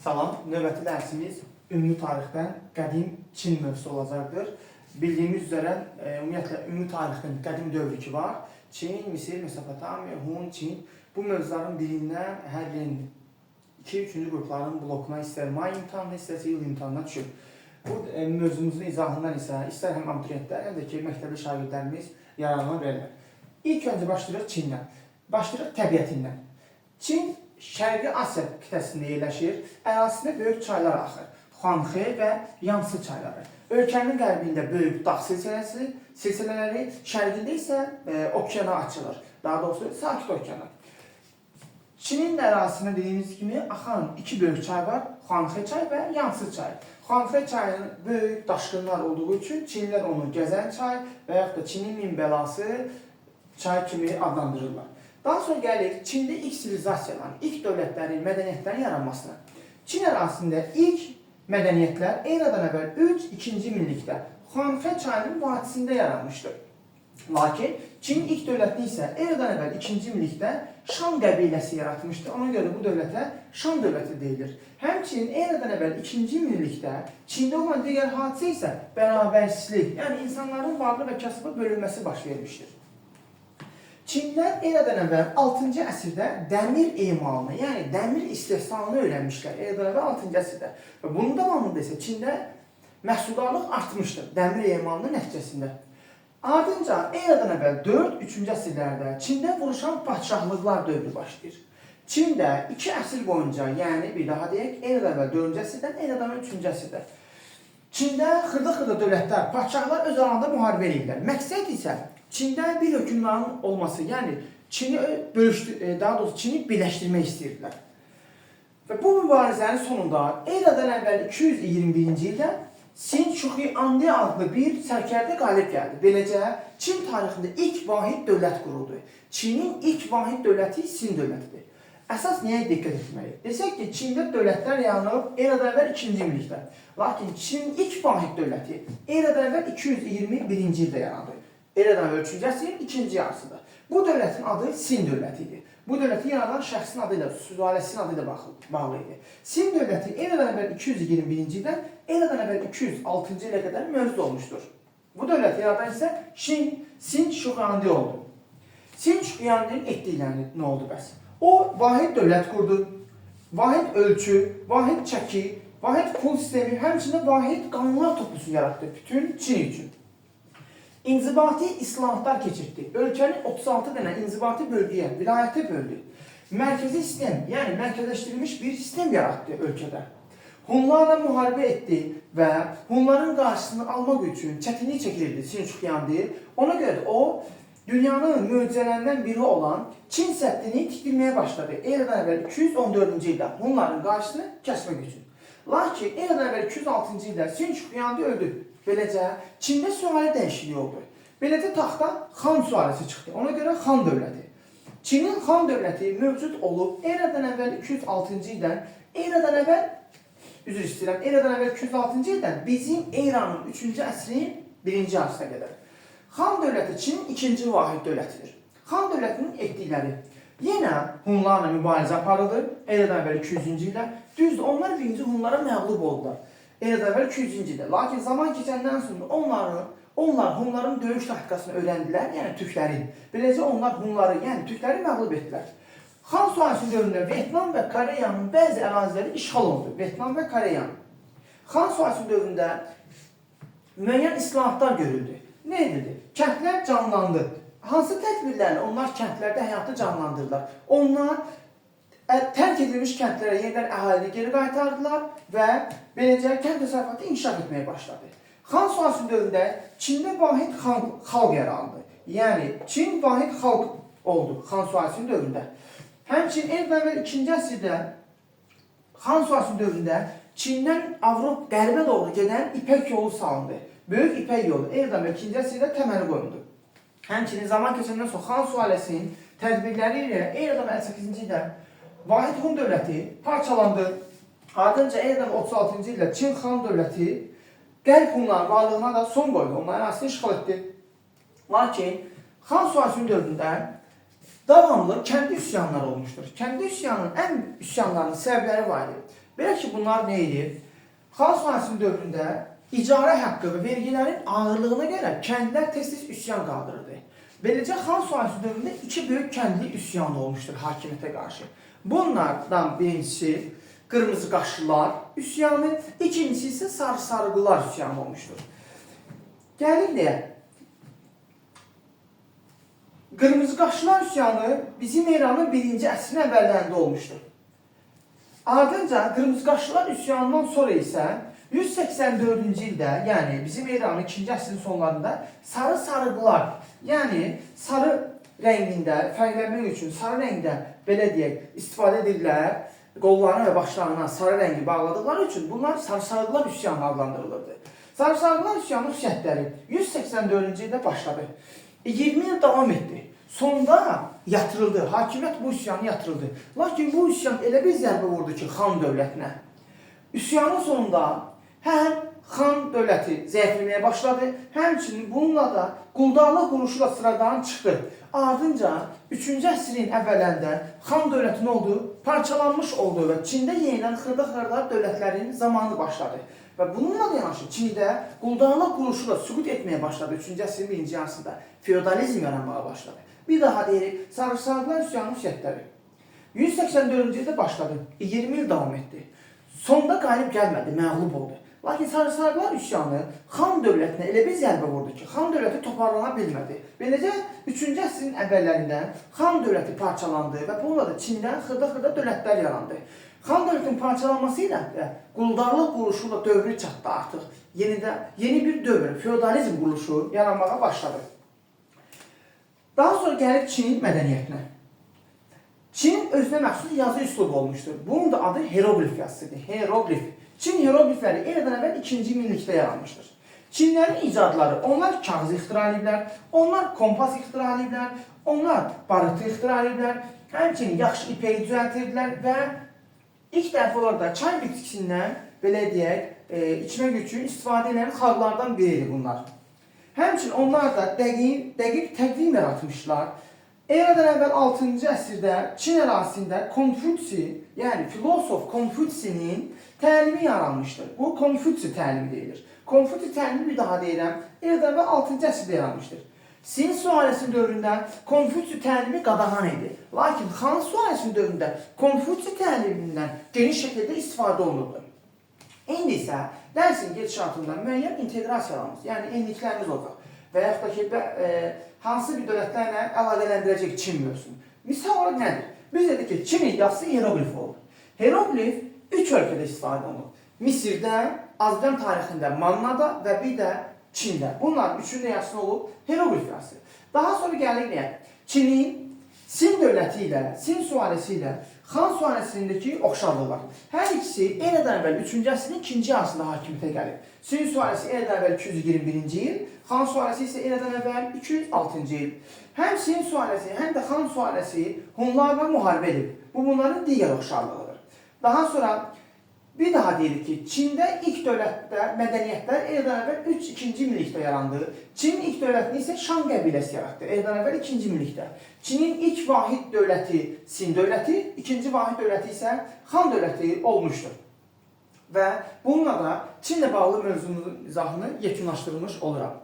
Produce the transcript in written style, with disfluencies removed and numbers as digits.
Salam, növbəti dərsimiz ümumi tarixdən qədim Çin mövzusu olacaqdır. Bildiyimiz üzrə, ümumiyyətlə, ümumi tarixin qədim dövrü ki var. Çin, Misir, Mesopotamiya, Hun, Çin. Bu mövzuların birindən hər birin 2-3-cü qrupların blokuna istər may imtahanına, istərsə il imtahanına düşür. Bu mövzumuzun izahından isə istər həm abituriyentlər, həm də ki, məktəbli şagirdlərimiz yararına verirlər. İlk öncə başlayırıq Çindən. Başlayırıq təbiətindən. Çin Şərqi Asiya qitəsində yerləşir. Ərazisində böyük çaylar axır. Xuanxe və Yansi çayları. Ölkənin qərbində böyük dağ silsilələri, şərqində isə okeana açılır. Daha doğrusu sakit okeana. Çinin ərazisində dediyimiz kimi axan iki böyük çay var. Xuanxe çay və Yansi çay. Xuanxe çayının böyük daşqınlar olduğu üçün Çinlər onu gəzən çay və yaxud da Çinin min bəlası çay kimi adlandırırlar. Daha sonra gəlir Çində ilk sivilizasiyaların, ilk dövlətlərin, mədəniyyətlərin yaranmasına. Çin ərazisində ilk mədəniyyətlər eradan əvvəl 3-2-ci minlikdə Xuanxe çayının vadisində yaranmışdır. Lakin Çin ilk dövlətini isə eradan əvvəl 2-ci minlikdə Şan qəbiləsi yaratmışdır. Ona görə bu dövlətə Şan dövləti deyilir. Həmçinin eradan əvvəl 2-ci minlikdə Çində olan digər hadisə isə bərabərsizlik, yəni insanların varlı və kasıba bölünməsi baş vermişdir. Çinlər eradan əvvəl 6-cı əsrdə dəmir emalını, yəni dəmir istehsalını öyrənmişlər. Eradan əvvəl 6-cı əsrdə. Və bunun davamında isə Çində məhsuldarlıq artmışdır dəmir emalının nəticəsində. Ardınca eradan əvvəl 4-3-cü əsrlərdə Çində vuruşan padşahlıqlar dövrü başlayır. Çində 2 əsr boyunca, yəni bir daha deyək, eradan əvvəl 4-cü əsrdən, eradan əvvəl 3-cü əsrdə Çində xırda-xırda dövlətlər, padşahlar öz arasında müharibə edirlər. Məqsəd isə Çində bir hökmdarın olması, yəni Çini daha doğrusu Çini birləşdirmək istəyirdilər. Və bu mübarizənin sonunda eradan əvvəl 221-ci ildə Sin Şuxi-Andi adlı bir sərkərdə qalib gəldi. Beləcə Çin tarixində ilk vahid dövlət quruldu. Çinin ilk vahid dövləti Sin dövlətidir. Əsas nəyə diqqət etməliyik? Desək ki, Çində dövlətlər yaranıb eradan əvvəl 2-ci minlikdə. Lakin Çinin ilk vahid dövləti eradan əvvəl 221-ci ildə yarandı. Eradan əvvəl 3-cü əsrin 2-ci yarısıdır. Bu dövlətin adı Sin dövləti idi. Bu dövləti yaradan şəxsin adı ilə, sülaləsinin adı ilə bağlı idi. Sin dövləti eradan əvvəl 221-ci ildən eradan əvvəl 206-cı ilə qədər mövcud olmuşdur. Bu dövləti yaradan isə Sin Şuxi-Andi oldu. Sin Şuxi-Andi'nin etdikləri nə oldu bəs? O, vahid dövlət qurdu, vahid ölçü, vahid çəki, vahid pul sistemi, həmçində vahid qanunlar toplusu yarattı bütün Çin üçün. İnzibati islahatlar keçirdi. Ölkəni 36 dənə inzibati bölgəyə, vilayətə böldü. Mərkəzi sistem, yəni mərkəzləşdirilmiş bir sistem yarattı ölkədə. Hunlarla müharibə etdi və Hunların qarşısını almaq üçün çətinlik çəkilirdi Sin Şuxi-Andi. Ona görə də o, dünyanın möcüzələrindən biri olan Çin səddini tikdirməyə başladı. Eradan əvvəl 214-cü ildə Hunların qarşısını kəsmək üçün. Lakin eradan əvvəl 206-cı ildə Sin Şuxi-Andi öldü. Beləcə, Çində sülalə dəyişikliyi oldu. Beləcə taxta Xan sülaləsi çıxdı. Ona görə Xan dövləti. Çinin Xan dövləti mövcud olub eradan əvvəl 206-cı ildən, eradan əvvəl 206-cı ildən bizim eranın 3-cü əsrin 1-ci yarısına qədər. Xan dövləti Çinin ikinci vahid dövlətidir. Xan dövlətinin etdikləri yenə Hunlarla mübarizə aparıldı. Eradan əvvəl 200-cü ildə. Düzdür, onlar birinci Hunlara məğlub oldular. Eradan əvvəl 200-cü ildə. Lakin zaman keçəndən sonra onlar Hunların döyüş taktikasını öyrəndilər, yəni türklərin. Beləcə onlar Hunları, yəni türkləri məğlub etdilər. Xan sülaləsinin dövründə Vyetnam və Koreyanın bəzi əraziləri işğal olundu. Vyetnam və Koreyanın. Xan sülaləsinin dövründə müəyyən islahatlar görüldü. Nə edildi? Kəndlər canlandı. Hansı tədbirlərlə onlar kəndlərdə həyatı canlandırdılar? Onlar tərk edilmiş kəndlərə yenidən əhalini geri qaytardılar və beləcə kənd təsərrüfatı inkişaf etməyə başladı. Xan sülaləsinin dövründə Çində vahid xalq yarandı. Yəni, Çin vahid xalq oldu Xan sülaləsinin dövründə. Həmçinin eradan əvvəl 2-ci əsrdə Xan sülaləsinin dövründə Çindən Avropa qərbə doğru gedən İpək yolu salındı. Böyük İpək yolu eradan əvvəl 2-ci əsrdə təməli qoyuldu. Həmçinin zaman keçəndən sonra Xan sülaləsinin tədbirləri ilə eradan əvvəl 8-ci ildə vahid Hun dövləti parçalandı. Ardınca eradan 36-cı ildə Çin Xan dövləti Qərb Hunların varlığına da son qoydu. Onların ərazisini işğal etdi. Lakin Xan sülaləsinin dövründə davamlı kəndi üsyanları olmuşdur. Kəndi üsyanlarının səbəbləri var idi. Belə ki, bunlar nə idi? Xan sülaləsinin dövründə icarə haqqı və vergilərin ağırlığına görə kəndlər tez-tez üsyan qaldırırdı. Beləcə, Xan sülaləsinin dövründə iki böyük kəndli üsyan olmuşdur hakimiyyətə qarşı. Bunlardan birincisi qırmızı qaşlılar üsyanı, ikincisi isə sarı-sarıqlılar üsyanı olmuşdur. Gəlin deyək, qırmızı qaşlılar üsyanı bizim eranın 1-ci əsrin əvvəllərində olmuşdur. Ardınca qırmızı qaşlılar üsyanından sonra isə 184-cü ildə, yəni bizim eranın 2-ci əsrin sonlarında sarı-sarıqlılar, yəni sarı rəngində, fərqlənmək üçün sarı rəngdə belə deyək, istifadə edirlər, qollarına və başlarına sarı rəngi bağladıqları üçün bunlar sarı-sarıqlılar üsyanı adlandırılırdı. Sarı-sarıqlılar üsyanı xüsusiyyətləri 184-cü ildə başladı. 20 il davam etdi. Sonda yatırıldı, hakimiyyət bu üsyanı yatırıldı. Lakin bu üsyan elə bir zərbə vurdu ki, xan dövlətinə. Üsyanın sonunda həm xan dövləti zəifləməyə başladı, həmçinin bununla da quldarlıq quruluşu da sıradan çıxdı. Ardınca 3-cü əsrin əvvəllərində xan dövləti nə oldu? Parçalanmış oldu və Çində yenilən xırda-xırda dövlətlərin zamanı başladı. Və bununla da yanaşı Çində quldarlıq quruluşu da süqut etməyə başladı 3-cü əsrin 1-ci yarısında. Feodalizm yaranmağa başladı. Bir daha deyirik, sarı-sarıqlılar üsyanının xüsusiyyətləri. 184-cü ildə başladı, 20 il davam etdi. Sonda qalib gəlmədi, məğlub oldu. Lakin sarı-sarıqlılar üsyanı xan dövlətinə elə bir zərbə vurdu ki, xan dövləti toparlana bilmədi. Beləcə, 3-cü əsrin əvvəllərində xan dövləti parçalandı və bununla da Çində xırda-xırda dövlətlər yarandı. Xan dövlətinin parçalanması ilə quldarlıq quruluşu da dövrü çatdı artıq. Yeni bir dövr, feodalizm quruluşu yaranmağa başladı. Daha sonra gəlib Çinin mədəniyyətinə. Çin özünə məxsus yazı üslubu olmuşdur. Bunun da adı hieroglif yazısıdır. Hieroglif. Çin hieroglifləri eradan əvvəl 2-ci minlikdə yaranmışdır. Çinlərin icadları, onlar kağız ixtira ediblər, onlar kompas ixtira ediblər, onlar barıtı ixtira ediblər, həmçinin yaxşı ipəyi düzəltirdilər və ilk dəfə olaraq da çay bitkisindən, belə deyək, içmək üçün istifadə edən xalqlardan biridir bunlar. Həmçinin onlar da dəqiq təqvim yaratmışlar. Eradan əvvəl 6-cı əsrdə Çin ərazisində Konfutsi, yəni filosof Konfutsinin təlimi yaranmışdır. Bu Konfutsi təlimi deyilir. Konfutsi təlimi bir daha deyirəm, eradan əvvəl 6-cı əsrdə yaranmışdır. Sin sülaləsinin dövründə Konfutsi təlimi qadağan idi. Lakin Xan sülaləsinin dövründə Konfutsi təlimindən geniş şəkildə istifadə olunurdu. İndi isə dərsin gedişatında müəyyən inteqrasiyalarımız, yəni enliklərimiz olacaq. Və yaxud da ki, hansı bir dövlətlərlə əlaqələndirəcək Çin mövzusunu. Misal olaraq nədir? Biz dedik ki, Çinin yazısı hieroglif olur. Hieroglif 3 ölkədə istifadə olunur. Misirdə, Azərbaycan tarixində, Mannada və bir də Çində. Bunlar üçünün yazısı olub hieroglif yazısı. Daha sonra gəlir Çinin Sin dövləti ilə, Sin sülaləsi ilə Xan sülaləsindəki oxşarlıqlar. Hər ikisi eradan əvvəl 3-cü əsrin 2-ci yarısında hakimiyyətə gəlib. Sin sülaləsi eradan əvvəl 221-ci il, Xan sülaləsi isə eradan əvvəl 206-cı il. Həm Sin sülaləsi, həm də Xan sülaləsi Hunlarla müharibə edib. Bu bunların digər oxşarlığıdır. Daha sonra bir daha deyirik ki, Çində ilk dövlətdə mədəniyyətlər eradan əvvəl 2-ci minlikdə yarandı. Çinin ilk dövlətini isə Şan qəbiləsi yaratdı, eradan əvvəl 2-ci minlikdə. Çinin ilk vahid dövləti Sin dövləti, ikinci vahid dövləti isə Xan dövləti olmuşdur. Və bununla da Çinlə bağlı mövzumuzun izahını yekunlaşdırılmış oluram.